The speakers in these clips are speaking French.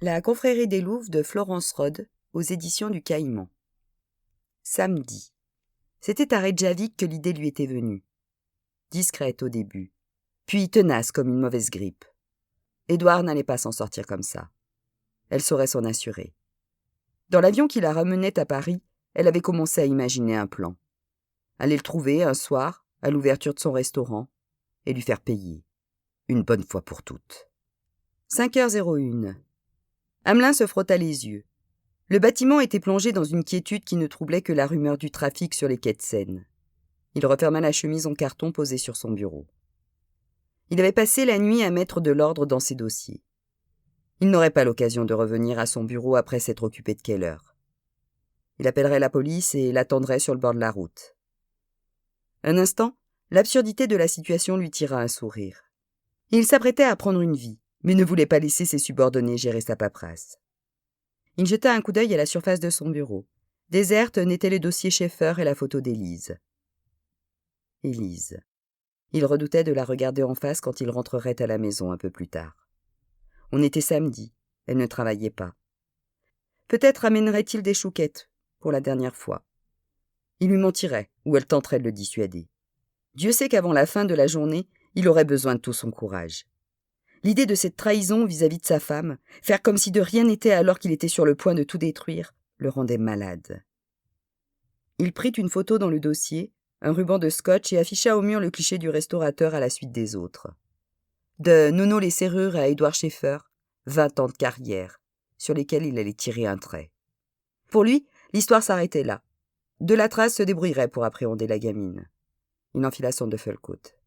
La confrérie des Louves de Florence Rhodes, aux éditions du Caïman. Samedi. C'était à Reykjavik que l'idée lui était venue. Discrète au début, puis tenace comme une mauvaise grippe. Édouard n'allait pas s'en sortir comme ça. Elle saurait s'en assurer. Dans l'avion qui la ramenait à Paris, elle avait commencé à imaginer un plan. Aller le trouver un soir, à l'ouverture de son restaurant, et lui faire payer. Une bonne fois pour toutes. 5h01. Hamelin se frotta les yeux. Le bâtiment était plongé dans une quiétude qui ne troublait que la rumeur du trafic sur les quais de Seine. Il referma la chemise en carton posée sur son bureau. Il avait passé la nuit à mettre de l'ordre dans ses dossiers. Il n'aurait pas l'occasion de revenir à son bureau après s'être occupé de Keller. Il appellerait la police et l'attendrait sur le bord de la route. Un instant, l'absurdité de la situation lui tira un sourire. Il s'apprêtait à prendre une vie, mais ne voulait pas laisser ses subordonnés gérer sa paperasse. Il jeta un coup d'œil à la surface de son bureau. Déserte n'étaient les dossiers Schaeffer et la photo d'Élise. Élise. Il redoutait de la regarder en face quand il rentrerait à la maison un peu plus tard. On était samedi, elle ne travaillait pas. Peut-être amènerait-il des chouquettes, pour la dernière fois. Il lui mentirait, ou elle tenterait de le dissuader. Dieu sait qu'avant la fin de la journée, il aurait besoin de tout son courage. L'idée de cette trahison vis-à-vis de sa femme, faire comme si de rien n'était alors qu'il était sur le point de tout détruire, le rendait malade. Il prit une photo dans le dossier, un ruban de scotch et afficha au mur le cliché du restaurateur à la suite des autres. De Nono les serrures à Édouard Schaeffer, 20 ans de carrière, sur lesquels il allait tirer un trait. Pour lui, l'histoire s'arrêtait là. Delatraz se débrouillerait pour appréhender la gamine. Il enfila son duffel-coat.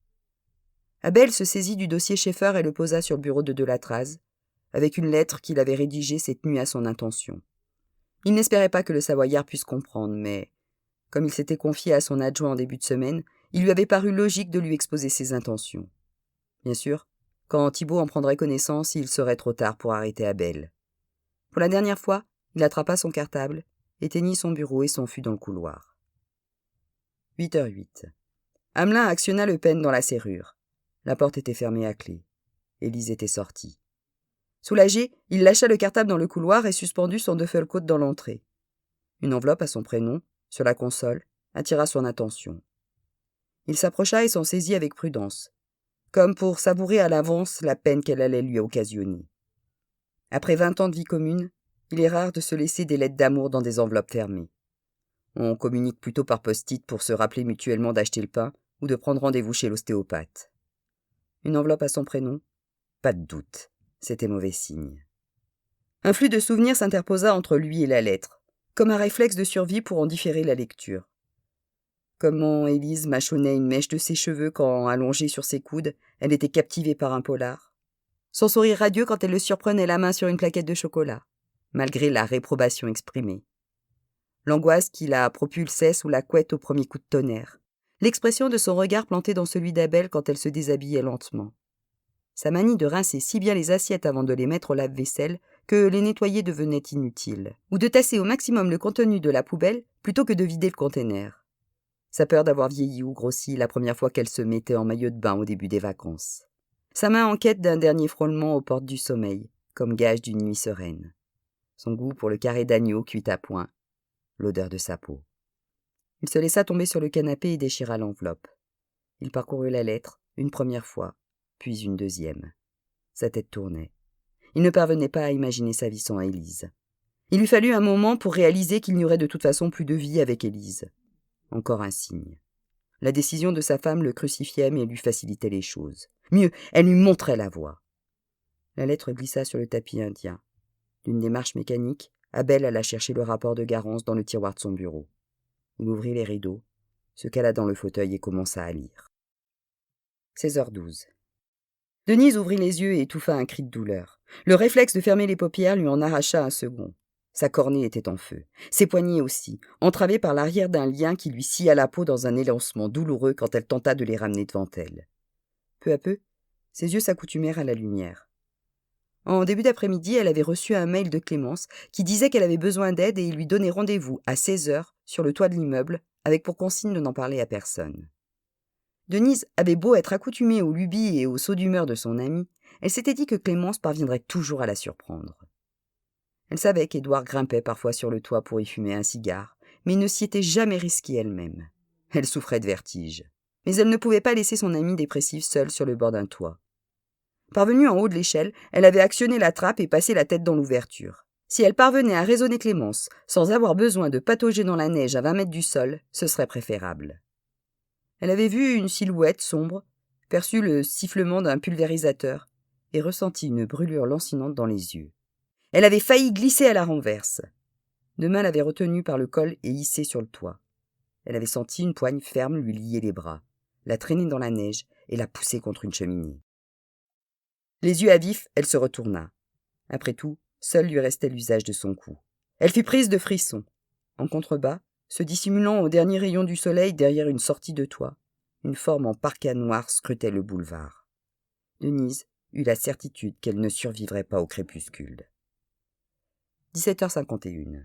Abel se saisit du dossier Schaeffer et le posa sur le bureau de Delatraz, avec une lettre qu'il avait rédigée cette nuit à son intention. Il n'espérait pas que le Savoyard puisse comprendre, mais, comme il s'était confié à son adjoint en début de semaine, il lui avait paru logique de lui exposer ses intentions. Bien sûr, quand Thibault en prendrait connaissance, il serait trop tard pour arrêter Abel. Pour la dernière fois, il attrapa son cartable, éteignit son bureau et s'enfuit dans le couloir. 8h08. Hamelin actionna le peigne dans la serrure. La porte était fermée à clé. Élise était sortie. Soulagé, il lâcha le cartable dans le couloir et suspendit son duffel-coat dans l'entrée. Une enveloppe à son prénom, sur la console, attira son attention. Il s'approcha et s'en saisit avec prudence, comme pour savourer à l'avance la peine qu'elle allait lui occasionner. Après 20 ans de vie commune, il est rare de se laisser des lettres d'amour dans des enveloppes fermées. On communique plutôt par post-it pour se rappeler mutuellement d'acheter le pain ou de prendre rendez-vous chez l'ostéopathe. Une enveloppe à son prénom? Pas de doute, c'était mauvais signe. Un flux de souvenirs s'interposa entre lui et la lettre, comme un réflexe de survie pour en différer la lecture. Comment Élise mâchonnait une mèche de ses cheveux quand, allongée sur ses coudes, elle était captivée par un polar. Son sourire radieux quand elle le surprenait la main sur une plaquette de chocolat, malgré la réprobation exprimée. L'angoisse qui la propulsait sous la couette au premier coup de tonnerre. L'expression de son regard planté dans celui d'Abel quand elle se déshabillait lentement. Sa manie de rincer si bien les assiettes avant de les mettre au lave-vaisselle que les nettoyer devenait inutile, ou de tasser au maximum le contenu de la poubelle plutôt que de vider le container. Sa peur d'avoir vieilli ou grossi la première fois qu'elle se mettait en maillot de bain au début des vacances. Sa main en quête d'un dernier frôlement aux portes du sommeil, comme gage d'une nuit sereine. Son goût pour le carré d'agneau cuit à point, l'odeur de sa peau. Il se laissa tomber sur le canapé et déchira l'enveloppe. Il parcourut la lettre, une première fois, puis une deuxième. Sa tête tournait. Il ne parvenait pas à imaginer sa vie sans Élise. Il lui fallut un moment pour réaliser qu'il n'y aurait de toute façon plus de vie avec Élise. Encore un signe. La décision de sa femme le crucifiait mais lui facilitait les choses. Mieux, elle lui montrait la voie. La lettre glissa sur le tapis indien. D'une démarche mécanique, Abel alla chercher le rapport de Garance dans le tiroir de son bureau. Il ouvrit les rideaux, se cala dans le fauteuil et commença à lire. 16h12. Denise ouvrit les yeux et étouffa un cri de douleur. Le réflexe de fermer les paupières lui en arracha un second. Sa cornée était en feu. Ses poignets aussi, entravés par l'arrière d'un lien qui lui scia la peau dans un élancement douloureux quand elle tenta de les ramener devant elle. Peu à peu, ses yeux s'accoutumèrent à la lumière. En début d'après-midi, elle avait reçu un mail de Clémence qui disait qu'elle avait besoin d'aide et il lui donnait rendez-vous à 16h sur le toit de l'immeuble, avec pour consigne de n'en parler à personne. Denise avait beau être accoutumée aux lubies et aux sauts d'humeur de son amie, elle s'était dit que Clémence parviendrait toujours à la surprendre. Elle savait qu'Édouard grimpait parfois sur le toit pour y fumer un cigare, mais ne s'y était jamais risquée elle-même. Elle souffrait de vertige. Mais elle ne pouvait pas laisser son amie dépressive seule sur le bord d'un toit. Parvenue en haut de l'échelle, elle avait actionné la trappe et passé la tête dans l'ouverture. Si elle parvenait à raisonner Clémence, sans avoir besoin de patauger dans la neige à 20 mètres du sol, ce serait préférable. Elle avait vu une silhouette sombre, perçu le sifflement d'un pulvérisateur et ressenti une brûlure lancinante dans les yeux. Elle avait failli glisser à la renverse. Deux mains l'avaient retenue par le col et hissée sur le toit. Elle avait senti une poigne ferme lui lier les bras, la traîner dans la neige et la pousser contre une cheminée. Les yeux à vif, elle se retourna. Après tout, seul lui restait l'usage de son cou. Elle fut prise de frissons. En contrebas, se dissimulant au dernier rayon du soleil derrière une sortie de toit, une forme en parka noir scrutait le boulevard. Denise eut la certitude qu'elle ne survivrait pas au crépuscule. 17h51.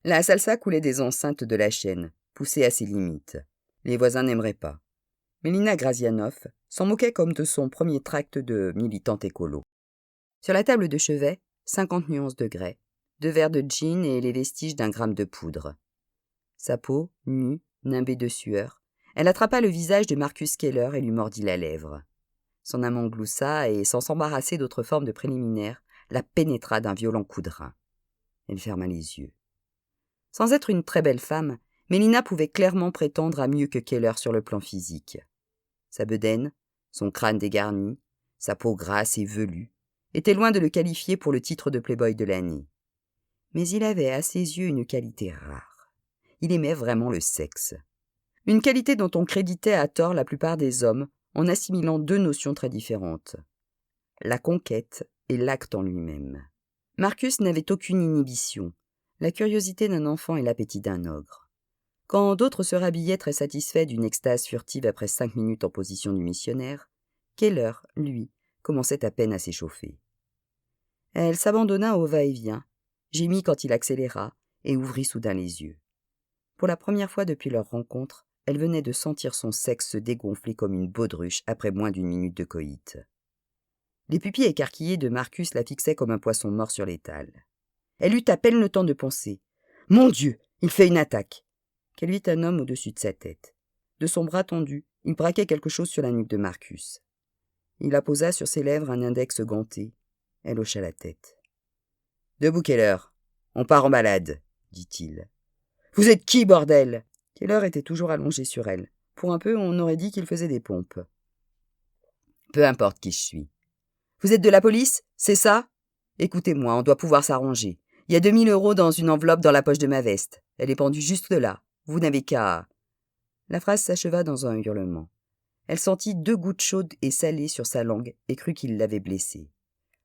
La salsa coulait des enceintes de la chaîne, poussée à ses limites. Les voisins n'aimeraient pas. Mélina Grazianoff s'en moquait comme de son premier tract de militante écolo. Sur la table de chevet, 50 nuances de grès, 2 verres de gin et les vestiges d'un gramme de poudre. Sa peau, nue, nimbée de sueur, elle attrapa le visage de Marcus Keller et lui mordit la lèvre. Son amant gloussa et, sans s'embarrasser d'autres formes de préliminaires, la pénétra d'un violent coup de rein. Elle ferma les yeux. Sans être une très belle femme, Mélina pouvait clairement prétendre à mieux que Keller sur le plan physique. Sa bedaine, son crâne dégarni, sa peau grasse et velue, étaient loin de le qualifier pour le titre de playboy de l'année. Mais il avait à ses yeux une qualité rare. Il aimait vraiment le sexe. Une qualité dont on créditait à tort la plupart des hommes en assimilant 2 notions très différentes. La conquête et l'acte en lui-même. Marcus n'avait aucune inhibition, la curiosité d'un enfant et l'appétit d'un ogre. Quand d'autres se rhabillaient très satisfaits d'une extase furtive après 5 minutes en position du missionnaire, Keller, lui, commençait à peine à s'échauffer. Elle s'abandonna au va-et-vient, gémit quand il accéléra et ouvrit soudain les yeux. Pour la première fois depuis leur rencontre, elle venait de sentir son sexe se dégonfler comme une baudruche après moins d'1 minute de coït. Les pupilles écarquillées de Marcus la fixaient comme un poisson mort sur l'étal. Elle eut à peine le temps de penser « Mon Dieu, il fait une attaque !» qu'elle vit un homme au-dessus de sa tête. De son bras tendu, il braquait quelque chose sur la nuque de Marcus. Il apposa sur ses lèvres un index ganté. Elle hocha la tête. « Debout, Keller. On part en balade, » dit-il. « Vous êtes qui, bordel ?» Keller était toujours allongé sur elle. Pour un peu, on aurait dit qu'il faisait des pompes. « Peu importe qui je suis. »« Vous êtes de la police, c'est ça ? Écoutez-moi, on doit pouvoir s'arranger. Il y a 2000 € dans une enveloppe dans la poche de ma veste. Elle est pendue juste là. Vous n'avez qu'à... » La phrase s'acheva dans un hurlement. Elle sentit 2 gouttes chaudes et salées sur sa langue et crut qu'il l'avait blessée,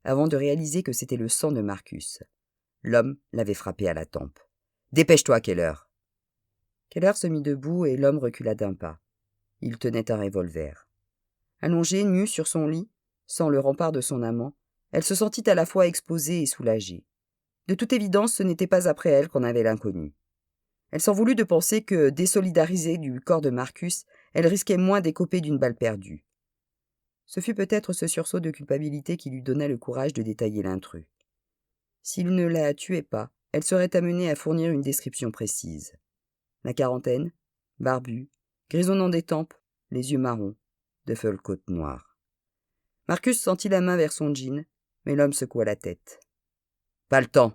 avant de réaliser que c'était le sang de Marcus. L'homme l'avait frappé à la tempe. « Dépêche-toi, Keller !» Keller se mit debout et l'homme recula d'un pas. Il tenait un revolver. Allongée, nue sur son lit, sans le rempart de son amant, elle se sentit à la fois exposée et soulagée. De toute évidence, ce n'était pas après elle qu'on avait l'inconnu. Elle s'en voulut de penser que, désolidarisée du corps de Marcus, elle risquait moins d'écoper d'une balle perdue. Ce fut peut-être ce sursaut de culpabilité qui lui donna le courage de détailler l'intrus. S'il ne la tuait pas, elle serait amenée à fournir une description précise. La quarantaine, barbu, grisonnant des tempes, les yeux marrons, de feuilles côtes noires. Marcus sentit la main vers son jean, mais l'homme secoua la tête. « Pas le temps !»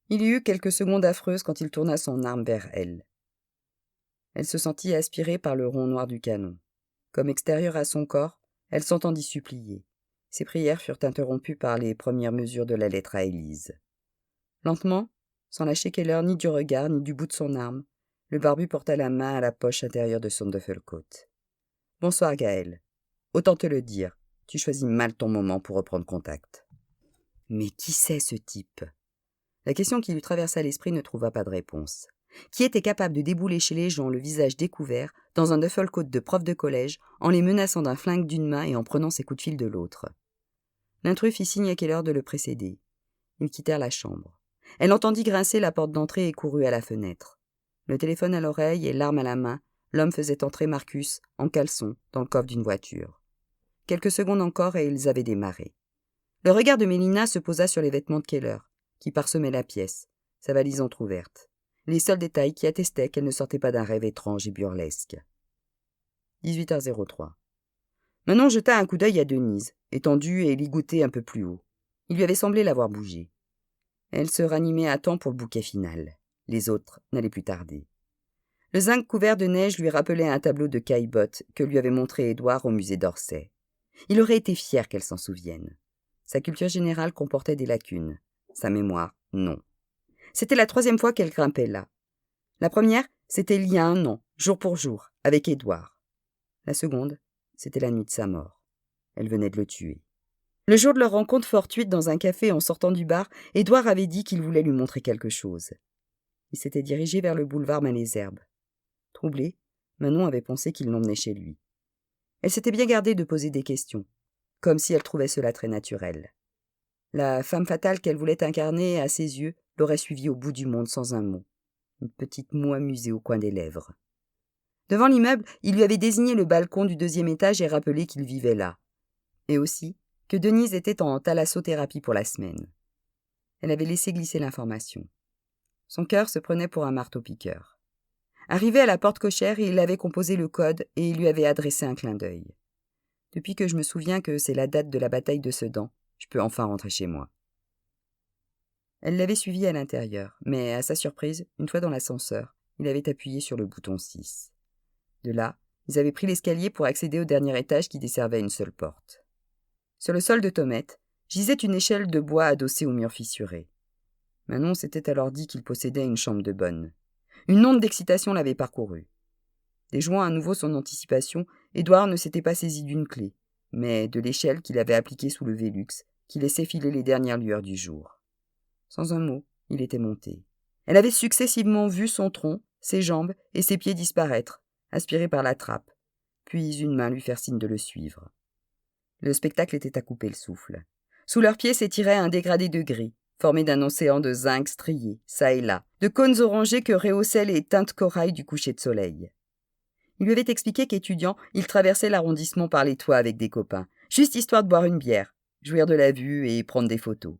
Il y eut quelques secondes affreuses quand il tourna son arme vers elle. Elle se sentit aspirée par le rond noir du canon. Comme extérieure à son corps, elle s'entendit supplier. Ses prières furent interrompues par les premières mesures de la lettre à Élise. Lentement, sans lâcher Keller ni du regard ni du bout de son arme, le barbu porta la main à la poche intérieure de son duffel-coat. « Bonsoir, Gaël. Autant te le dire, tu choisis mal ton moment pour reprendre contact. » Mais qui c'est ce type ? La question qui lui traversa l'esprit ne trouva pas de réponse. Qui était capable de débouler chez les gens le visage découvert, dans un duffel-coat de prof de collège, en les menaçant d'un flingue d'une main et en prenant ses coups de fil de l'autre ? L'intrus fit signe à Keller de le précéder. Ils quittèrent la chambre. Elle entendit grincer la porte d'entrée et courut à la fenêtre. Le téléphone à l'oreille et l'arme à la main, l'homme faisait entrer Marcus, en caleçon, dans le coffre d'une voiture. Quelques secondes encore et ils avaient démarré. Le regard de Mélina se posa sur les vêtements de Keller. qui parsemait la pièce, sa valise entr'ouverte. Les seuls détails qui attestaient qu'elle ne sortait pas d'un rêve étrange et burlesque. 18h03. Manon jeta un coup d'œil à Denise, étendue et ligotée un peu plus haut. Il lui avait semblé l'avoir bougée. Elle se ranimait à temps pour le bouquet final. Les autres n'allaient plus tarder. Le zinc couvert de neige lui rappelait un tableau de Caillebotte que lui avait montré Édouard au musée d'Orsay. Il aurait été fier qu'elle s'en souvienne. Sa culture générale comportait des lacunes. Sa mémoire, non. C'était la 3e fois qu'elle grimpait là. La première, c'était il y a 1 an, jour pour jour, avec Édouard. La seconde, c'était la nuit de sa mort. Elle venait de le tuer. Le jour de leur rencontre fortuite dans un café en sortant du bar, Édouard avait dit qu'il voulait lui montrer quelque chose. Il s'était dirigé vers le boulevard Malesherbes. Troublée, Manon avait pensé qu'il l'emmenait chez lui. Elle s'était bien gardée de poser des questions, comme si elle trouvait cela très naturel. La femme fatale qu'elle voulait incarner, à ses yeux, l'aurait suivie au bout du monde sans un mot. Une petite moue amusée au coin des lèvres. Devant l'immeuble, il lui avait désigné le balcon du 2e étage et rappelé qu'il vivait là. Et aussi que Denise était en thalassothérapie pour la semaine. Elle avait laissé glisser l'information. Son cœur se prenait pour un marteau-piqueur. Arrivé à la porte cochère, il avait composé le code et il lui avait adressé un clin d'œil. « Depuis que je me souviens que c'est la date de la bataille de Sedan, je peux enfin rentrer chez moi. » Elle l'avait suivi à l'intérieur, mais à sa surprise, une fois dans l'ascenseur, il avait appuyé sur le bouton 6. De là, ils avaient pris l'escalier pour accéder au dernier étage qui desservait une seule porte. Sur le sol de Tomette, gisait une échelle de bois adossée au mur fissuré. Manon s'était alors dit qu'il possédait une chambre de bonne. Une onde d'excitation l'avait parcouru. Déjouant à nouveau son anticipation, Édouard ne s'était pas saisi d'une clé, mais de l'échelle qu'il avait appliquée sous le Vélux, qui laissait filer les dernières lueurs du jour. Sans un mot, il était monté. Elle avait successivement vu son tronc, ses jambes et ses pieds disparaître, aspirés par la trappe, puis une main lui faire signe de le suivre. Le spectacle était à couper le souffle. Sous leurs pieds s'étirait un dégradé de gris, formé d'un océan de zinc strié, çà et là, de cônes orangés que rehaussaient les teintes corail du coucher de soleil. Il lui avait expliqué qu'étudiant, il traversait l'arrondissement par les toits avec des copains, juste histoire de boire une bière, jouir de la vue et prendre des photos.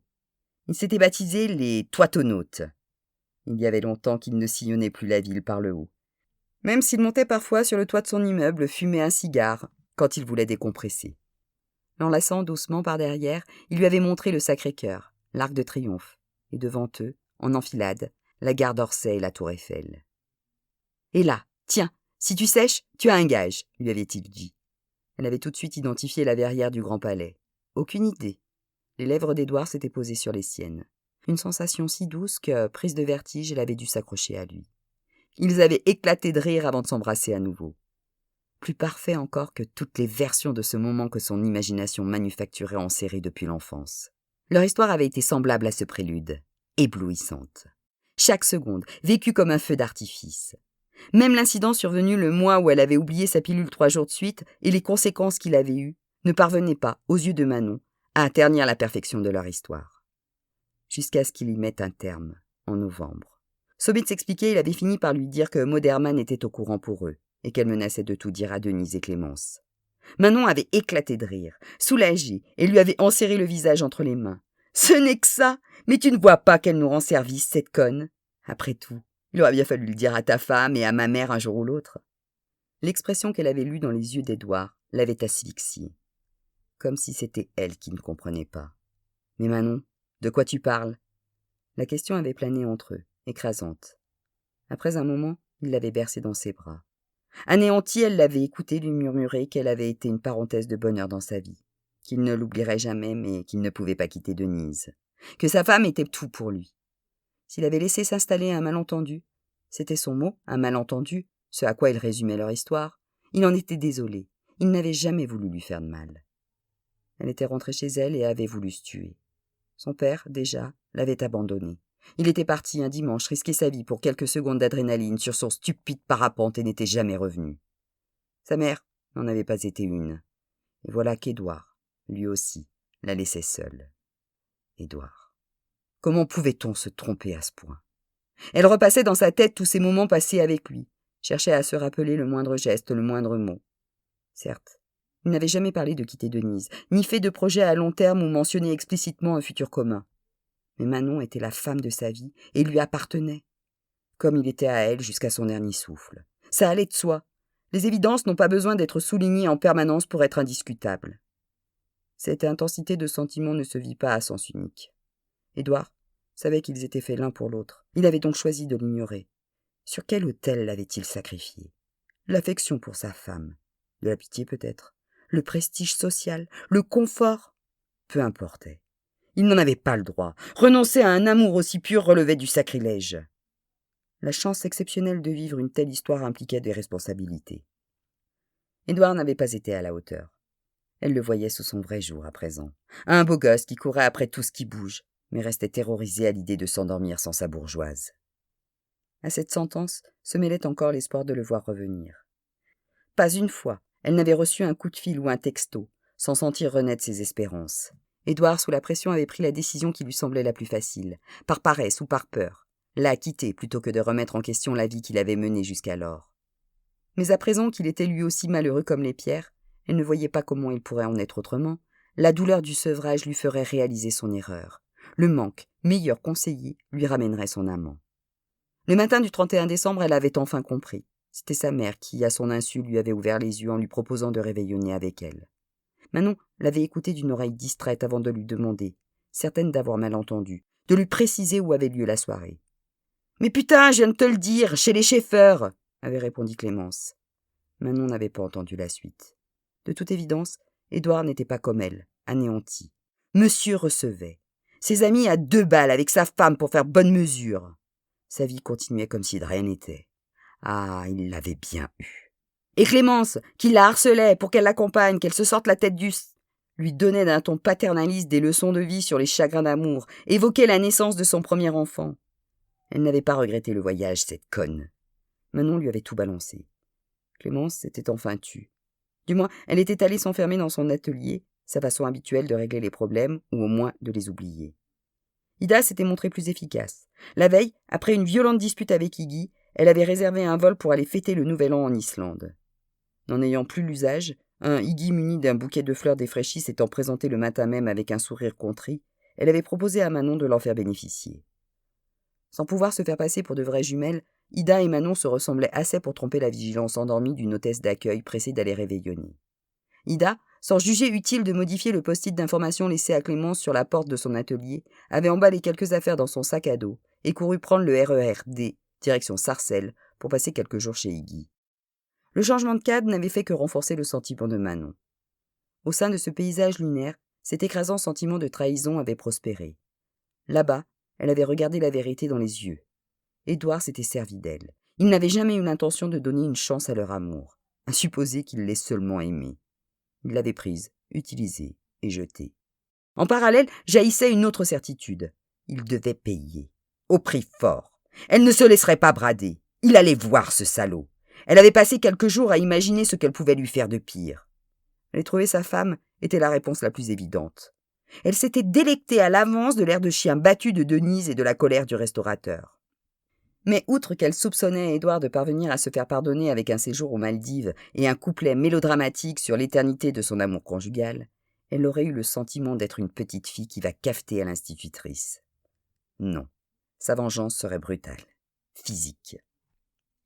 Il s'était baptisé les toitonautes. Il y avait longtemps qu'il ne sillonnait plus la ville par le haut. Même s'il montait parfois sur le toit de son immeuble fumer un cigare quand il voulait décompresser. L'enlaçant doucement par derrière, il lui avait montré le Sacré-Cœur, l'Arc de Triomphe, et devant eux, en enfilade, la gare d'Orsay et la Tour Eiffel. « Et là, tiens, si tu sèches, tu as un gage », lui avait-il dit. Elle avait tout de suite identifié la verrière du Grand Palais. Aucune idée. Les lèvres d'Édouard s'étaient posées sur les siennes. Une sensation si douce que, prise de vertige, elle avait dû s'accrocher à lui. Ils avaient éclaté de rire avant de s'embrasser à nouveau. Plus parfait encore que toutes les versions de ce moment que son imagination manufacturait en série depuis l'enfance. Leur histoire avait été semblable à ce prélude, éblouissante. Chaque seconde, vécue comme un feu d'artifice. Même l'incident survenu le mois où elle avait oublié sa pilule 3 jours de suite et les conséquences qu'il avait eues ne parvenaient pas, aux yeux de Manon, à ternir la perfection de leur histoire. Jusqu'à ce qu'il y mette un terme, en novembre. Sommé de s'expliquer, il avait fini par lui dire que Maud Hermann était au courant pour eux, et qu'elle menaçait de tout dire à Denise et Clémence. Manon avait éclaté de rire, soulagée, et lui avait enserré le visage entre les mains. « Ce n'est que ça! Mais tu ne vois pas qu'elle nous rend service, cette conne! Après tout, il aurait bien fallu le dire à ta femme et à ma mère un jour ou l'autre. » L'expression qu'elle avait lue dans les yeux d'Édouard l'avait asphyxiée. Comme si c'était elle qui ne comprenait pas. « Mais Manon, de quoi tu parles ?» La question avait plané entre eux, écrasante. Après un moment, il l'avait bercée dans ses bras. Anéantie, elle l'avait écouté lui murmurer qu'elle avait été une parenthèse de bonheur dans sa vie, qu'il ne l'oublierait jamais, mais qu'il ne pouvait pas quitter Denise, que sa femme était tout pour lui. S'il avait laissé s'installer un malentendu, c'était son mot, un malentendu, ce à quoi il résumait leur histoire, il en était désolé, il n'avait jamais voulu lui faire de mal. Elle était rentrée chez elle et avait voulu se tuer. Son père, déjà, l'avait abandonnée. Il était parti un dimanche risquer sa vie pour quelques secondes d'adrénaline sur son stupide parapente et n'était jamais revenu. Sa mère n'en avait pas été une. Et voilà qu'Édouard, lui aussi, la laissait seule. Édouard. Comment pouvait-on se tromper à ce point? Elle repassait dans sa tête tous ces moments passés avec lui, cherchait à se rappeler le moindre geste, le moindre mot. Certes, il n'avait jamais parlé de quitter Denise, ni fait de projet à long terme ou mentionné explicitement un futur commun. Mais Manon était la femme de sa vie et lui appartenait, comme il était à elle jusqu'à son dernier souffle. Ça allait de soi. Les évidences n'ont pas besoin d'être soulignées en permanence pour être indiscutables. Cette intensité de sentiment ne se vit pas à sens unique. Édouard savait qu'ils étaient faits l'un pour l'autre. Il avait donc choisi de l'ignorer. Sur quel autel l'avait-il sacrifié? L'affection pour sa femme. De la pitié peut-être. Le prestige social. Le confort. Peu importait. Il n'en avait pas le droit. Renoncer à un amour aussi pur relevait du sacrilège. La chance exceptionnelle de vivre une telle histoire impliquait des responsabilités. Édouard n'avait pas été à la hauteur. Elle le voyait sous son vrai jour à présent. Un beau gosse qui courait après tout ce qui bouge, mais restait terrorisé à l'idée de s'endormir sans sa bourgeoise. À cette sentence se mêlait encore l'espoir de le voir revenir. Pas une fois, elle n'avait reçu un coup de fil ou un texto, sans sentir renaître ses espérances. Édouard, sous la pression, avait pris la décision qui lui semblait la plus facile, par paresse ou par peur, l'a quittée plutôt que de remettre en question la vie qu'il avait menée jusqu'alors. Mais à présent qu'il était lui aussi malheureux comme les pierres, elle ne voyait pas comment il pourrait en être autrement. La douleur du sevrage lui ferait réaliser son erreur. Le manque, meilleur conseiller, lui ramènerait son amant. Le matin du 31 décembre, elle avait enfin compris. C'était sa mère qui, à son insu, lui avait ouvert les yeux en lui proposant de réveillonner avec elle. Manon l'avait écouté d'une oreille distraite avant de lui demander, certaine d'avoir mal entendu, de lui préciser où avait lieu la soirée. « Mais putain, je viens de te le dire, chez les Schaeffer !» avait répondu Clémence. Manon n'avait pas entendu la suite. De toute évidence, Édouard n'était pas comme elle, anéanti. Monsieur recevait. Ses amis à 2 balles avec sa femme pour faire bonne mesure. Sa vie continuait comme si de rien n'était. Ah, il l'avait bien eu. Et Clémence, qui la harcelait pour qu'elle l'accompagne, qu'elle se sorte la tête du... lui donnait d'un ton paternaliste des leçons de vie sur les chagrins d'amour, évoquait la naissance de son premier enfant. Elle n'avait pas regretté le voyage, cette conne. Manon lui avait tout balancé. Clémence s'était enfin tue. Du moins, elle était allée s'enfermer dans son atelier, sa façon habituelle de régler les problèmes, ou au moins de les oublier. Ida s'était montrée plus efficace. La veille, après une violente dispute avec Iggy, elle avait réservé un vol pour aller fêter le Nouvel An en Islande. N'en ayant plus l'usage, un Iggy muni d'un bouquet de fleurs défraîchies s'étant présenté le matin même avec un sourire contrit, elle avait proposé à Manon de l'en faire bénéficier. Sans pouvoir se faire passer pour de vraies jumelles, Ida et Manon se ressemblaient assez pour tromper la vigilance endormie d'une hôtesse d'accueil pressée d'aller réveillonner. Ida, sans juger utile de modifier le post-it d'information laissé à Clémence sur la porte de son atelier, avait emballé quelques affaires dans son sac à dos et couru prendre le RER D, direction Sarcelles, pour passer quelques jours chez Iggy. Le changement de cadre n'avait fait que renforcer le sentiment de Manon. Au sein de ce paysage lunaire, cet écrasant sentiment de trahison avait prospéré. Là-bas, elle avait regardé la vérité dans les yeux. Édouard s'était servi d'elle. Il n'avait jamais eu l'intention de donner une chance à leur amour, à supposer qu'il l'ait seulement aimée. Il l'avait prise, utilisée et jetée. En parallèle, jaillissait une autre certitude. Il devait payer. Au prix fort. Elle ne se laisserait pas brader. Il allait voir ce salaud. Elle avait passé quelques jours à imaginer ce qu'elle pouvait lui faire de pire. Aller trouver sa femme était la réponse la plus évidente. Elle s'était délectée à l'avance de l'air de chien battu de Denise et de la colère du restaurateur. Mais outre qu'elle soupçonnait Édouard de parvenir à se faire pardonner avec un séjour aux Maldives et un couplet mélodramatique sur l'éternité de son amour conjugal, elle aurait eu le sentiment d'être une petite fille qui va cafeter à l'institutrice. Non, sa vengeance serait brutale, physique.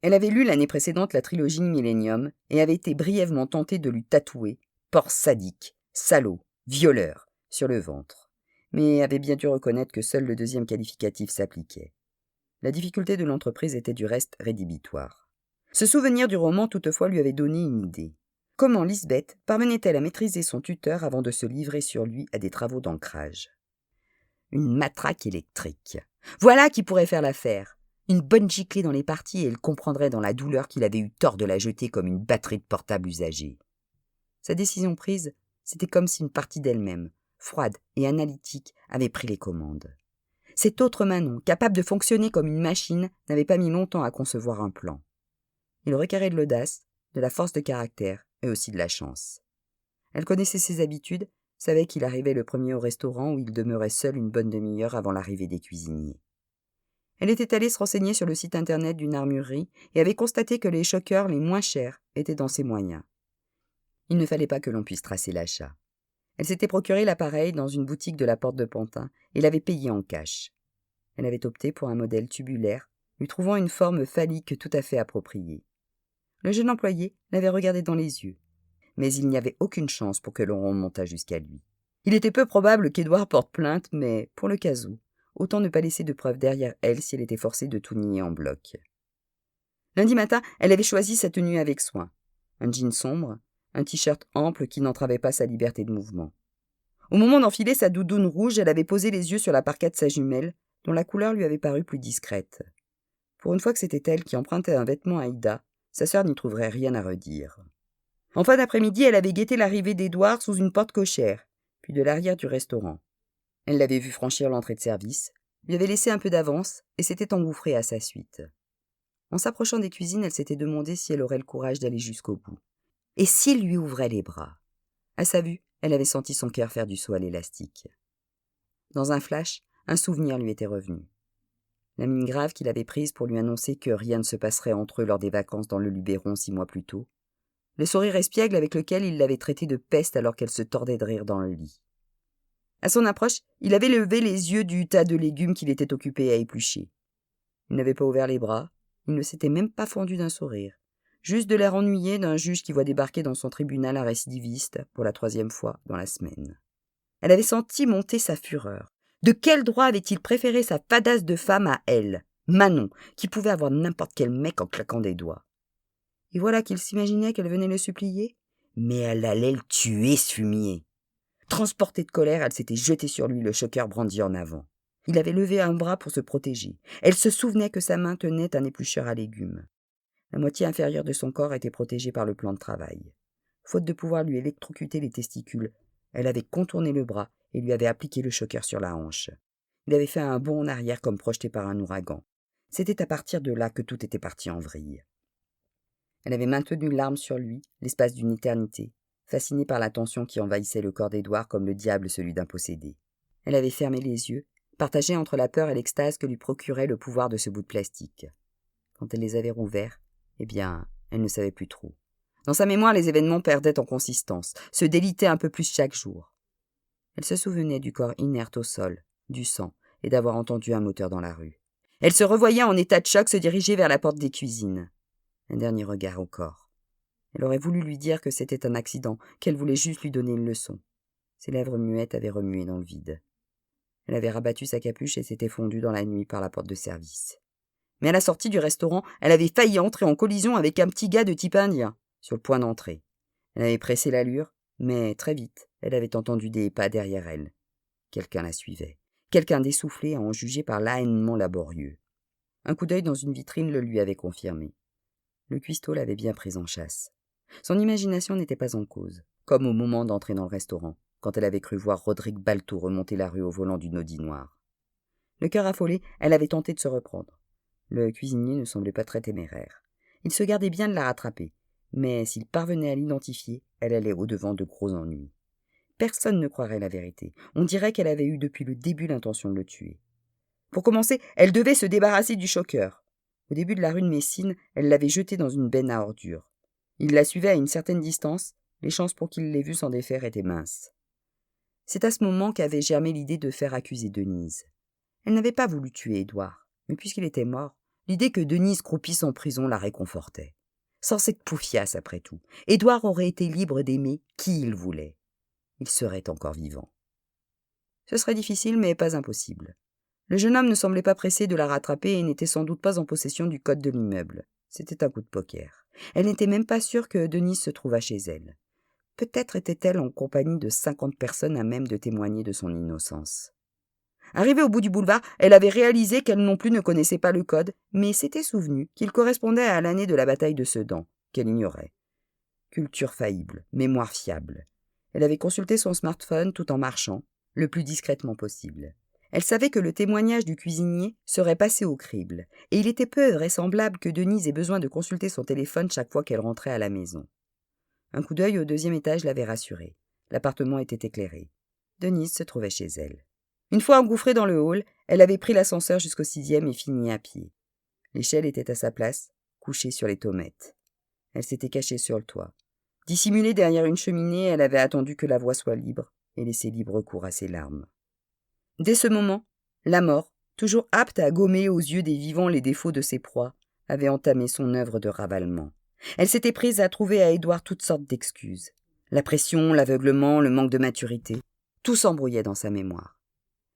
Elle avait lu l'année précédente la trilogie Millennium et avait été brièvement tentée de lui tatouer « porc sadique, salaud, violeur » sur le ventre, mais avait bien dû reconnaître que seul le deuxième qualificatif s'appliquait. La difficulté de l'entreprise était du reste rédhibitoire. Ce souvenir du roman toutefois lui avait donné une idée. Comment Lisbeth parvenait-elle à maîtriser son tuteur avant de se livrer sur lui à des travaux d'ancrage? Une matraque électrique. Voilà qui pourrait faire l'affaire. Une bonne giclée dans les parties et elle comprendrait dans la douleur qu'il avait eu tort de la jeter comme une batterie de portable usagée. Sa décision prise, c'était comme si une partie d'elle-même, froide et analytique, avait pris les commandes. Cette autre Manon, capable de fonctionner comme une machine, n'avait pas mis longtemps à concevoir un plan. Il requérait de l'audace, de la force de caractère et aussi de la chance. Elle connaissait ses habitudes, savait qu'il arrivait le premier au restaurant où il demeurait seul une bonne demi-heure avant l'arrivée des cuisiniers. Elle était allée se renseigner sur le site internet d'une armurerie et avait constaté que les choqueurs les moins chers étaient dans ses moyens. Il ne fallait pas que l'on puisse tracer l'achat. Elle s'était procuré l'appareil dans une boutique de la Porte de Pantin et l'avait payé en cash. Elle avait opté pour un modèle tubulaire, lui trouvant une forme phallique tout à fait appropriée. Le jeune employé l'avait regardé dans les yeux, mais il n'y avait aucune chance pour que l'on remontât jusqu'à lui. Il était peu probable qu'Édouard porte plainte, mais, pour le cas où, autant ne pas laisser de preuves derrière elle si elle était forcée de tout nier en bloc. Lundi matin, elle avait choisi sa tenue avec soin. Un jean sombre, un t-shirt ample qui n'entravait pas sa liberté de mouvement. Au moment d'enfiler sa doudoune rouge, elle avait posé les yeux sur la parka de sa jumelle, dont la couleur lui avait paru plus discrète. Pour une fois que c'était elle qui empruntait un vêtement à Ida, sa sœur n'y trouverait rien à redire. En fin d'après-midi, elle avait guetté l'arrivée d'Édouard sous une porte cochère, puis de l'arrière du restaurant. Elle l'avait vu franchir l'entrée de service, lui avait laissé un peu d'avance et s'était engouffrée à sa suite. En s'approchant des cuisines, elle s'était demandé si elle aurait le courage d'aller jusqu'au bout. Et s'il lui ouvrait les bras? À sa vue, elle avait senti son cœur faire du saut à l'élastique. Dans un flash, un souvenir lui était revenu. La mine grave qu'il avait prise pour lui annoncer que rien ne se passerait entre eux lors des vacances dans le Luberon 6 mois plus tôt. Le sourire espiègle avec lequel il l'avait traitée de peste alors qu'elle se tordait de rire dans le lit. À son approche, il avait levé les yeux du tas de légumes qu'il était occupé à éplucher. Il n'avait pas ouvert les bras, il ne s'était même pas fendu d'un sourire. Juste de l'air ennuyé d'un juge qui voit débarquer dans son tribunal un récidiviste pour la 3e fois dans la semaine. Elle avait senti monter sa fureur. De quel droit avait-il préféré sa fadasse de femme à elle, Manon, qui pouvait avoir n'importe quel mec en claquant des doigts? Et voilà qu'il s'imaginait qu'elle venait le supplier. Mais elle allait le tuer, ce fumier. Transportée de colère, elle s'était jetée sur lui, le choker brandi en avant. Il avait levé un bras pour se protéger. Elle se souvenait que sa main tenait un éplucheur à légumes. La moitié inférieure de son corps était protégée par le plan de travail. Faute de pouvoir lui électrocuter les testicules, elle avait contourné le bras et lui avait appliqué le choker sur la hanche. Il avait fait un bond en arrière comme projeté par un ouragan. C'était à partir de là que tout était parti en vrille. Elle avait maintenu l'arme sur lui, l'espace d'une éternité, fascinée par la tension qui envahissait le corps d'Édouard comme le diable celui d'un possédé. Elle avait fermé les yeux, partagée entre la peur et l'extase que lui procurait le pouvoir de ce bout de plastique. Quand elle les avait rouverts, eh bien, elle ne savait plus trop. Dans sa mémoire, les événements perdaient en consistance, se délitaient un peu plus chaque jour. Elle se souvenait du corps inerte au sol, du sang, et d'avoir entendu un moteur dans la rue. Elle se revoyait en état de choc se diriger vers la porte des cuisines. Un dernier regard au corps. Elle aurait voulu lui dire que c'était un accident, qu'elle voulait juste lui donner une leçon. Ses lèvres muettes avaient remué dans le vide. Elle avait rabattu sa capuche et s'était fondue dans la nuit par la porte de service. Mais à la sortie du restaurant, elle avait failli entrer en collision avec un petit gars de type indien, sur le point d'entrée. Elle avait pressé l'allure, mais très vite, elle avait entendu des pas derrière elle. Quelqu'un la suivait. Quelqu'un d'essoufflé à en juger par l'ânement laborieux. Un coup d'œil dans une vitrine le lui avait confirmé. Le cuistot l'avait bien prise en chasse. Son imagination n'était pas en cause, comme au moment d'entrer dans le restaurant, quand elle avait cru voir Rodrigue Balto remonter la rue au volant d'une Audi noire. Le cœur affolé, elle avait tenté de se reprendre. Le cuisinier ne semblait pas très téméraire. Il se gardait bien de la rattraper, mais s'il parvenait à l'identifier, elle allait au-devant de gros ennuis. Personne ne croirait la vérité. On dirait qu'elle avait eu depuis le début l'intention de le tuer. Pour commencer, elle devait se débarrasser du choker. Au début de la rue de Messine, elle l'avait jeté dans une benne à ordures. Il la suivait à une certaine distance, les chances pour qu'il l'ait vue s'en défaire étaient minces. C'est à ce moment qu'avait germé l'idée de faire accuser Denise. Elle n'avait pas voulu tuer Édouard, mais puisqu'il était mort, l'idée que Denise croupisse en prison la réconfortait. Sans cette poufiasse, après tout, Édouard aurait été libre d'aimer qui il voulait. Il serait encore vivant. Ce serait difficile, mais pas impossible. Le jeune homme ne semblait pas pressé de la rattraper et n'était sans doute pas en possession du code de l'immeuble. C'était un coup de poker. Elle n'était même pas sûre que Denise se trouvât chez elle. Peut-être était-elle en compagnie de 50 personnes à même de témoigner de son innocence. Arrivée au bout du boulevard, elle avait réalisé qu'elle non plus ne connaissait pas le code, mais s'était souvenue qu'il correspondait à l'année de la bataille de Sedan, qu'elle ignorait. Culture faillible, mémoire fiable. Elle avait consulté son smartphone tout en marchant, le plus discrètement possible. Elle savait que le témoignage du cuisinier serait passé au crible, et il était peu vraisemblable que Denise ait besoin de consulter son téléphone chaque fois qu'elle rentrait à la maison. Un coup d'œil au 2e étage l'avait rassurée. L'appartement était éclairé. Denise se trouvait chez elle. Une fois engouffrée dans le hall, elle avait pris l'ascenseur jusqu'au 6e et fini à pied. L'échelle était à sa place, couchée sur les tomates. Elle s'était cachée sur le toit. Dissimulée derrière une cheminée, elle avait attendu que la voie soit libre et laissé libre cours à ses larmes. Dès ce moment, la mort, toujours apte à gommer aux yeux des vivants les défauts de ses proies, avait entamé son œuvre de ravalement. Elle s'était prise à trouver à Édouard toutes sortes d'excuses. La pression, l'aveuglement, le manque de maturité, tout s'embrouillait dans sa mémoire.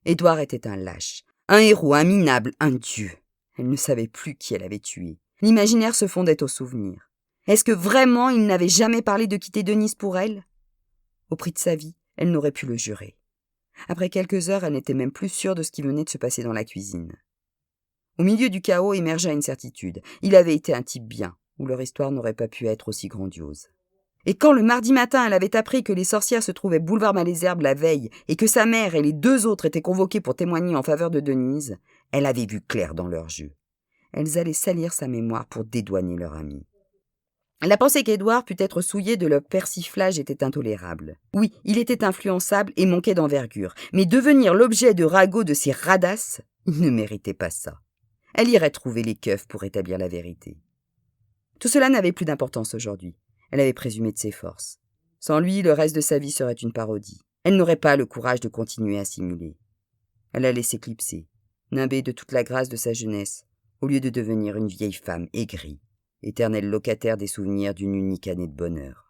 Édouard était un lâche, un héros, un minable, un dieu. Elle ne savait plus qui elle avait tué. L'imaginaire se fondait au souvenir. Est-ce que vraiment il n'avait jamais parlé de quitter Denise pour elle? Au prix de sa vie, elle n'aurait pu le jurer. Après quelques heures, elle n'était même plus sûre de ce qui venait de se passer dans la cuisine. Au milieu du chaos émergea une certitude. Il avait été un type bien, ou leur histoire n'aurait pas pu être aussi grandiose. Et quand le mardi matin, elle avait appris que les sorcières se trouvaient boulevard Malesherbes la veille et que sa mère et les 2 autres étaient convoqués pour témoigner en faveur de Denise, elle avait vu clair dans leur jeu. Elles allaient salir sa mémoire pour dédouaner leur amie. La pensée qu'Édouard pût être souillé de leur persiflage était intolérable. Oui, il était influençable et manquait d'envergure, mais devenir l'objet de ragots de ces radasses, il ne méritait pas ça. Elle irait trouver les keufs pour établir la vérité. Tout cela n'avait plus d'importance aujourd'hui. Elle avait présumé de ses forces. Sans lui, le reste de sa vie serait une parodie. Elle n'aurait pas le courage de continuer à simuler. Elle allait s'éclipser, nimbée de toute la grâce de sa jeunesse, au lieu de devenir une vieille femme aigrie, éternelle locataire des souvenirs d'une unique année de bonheur.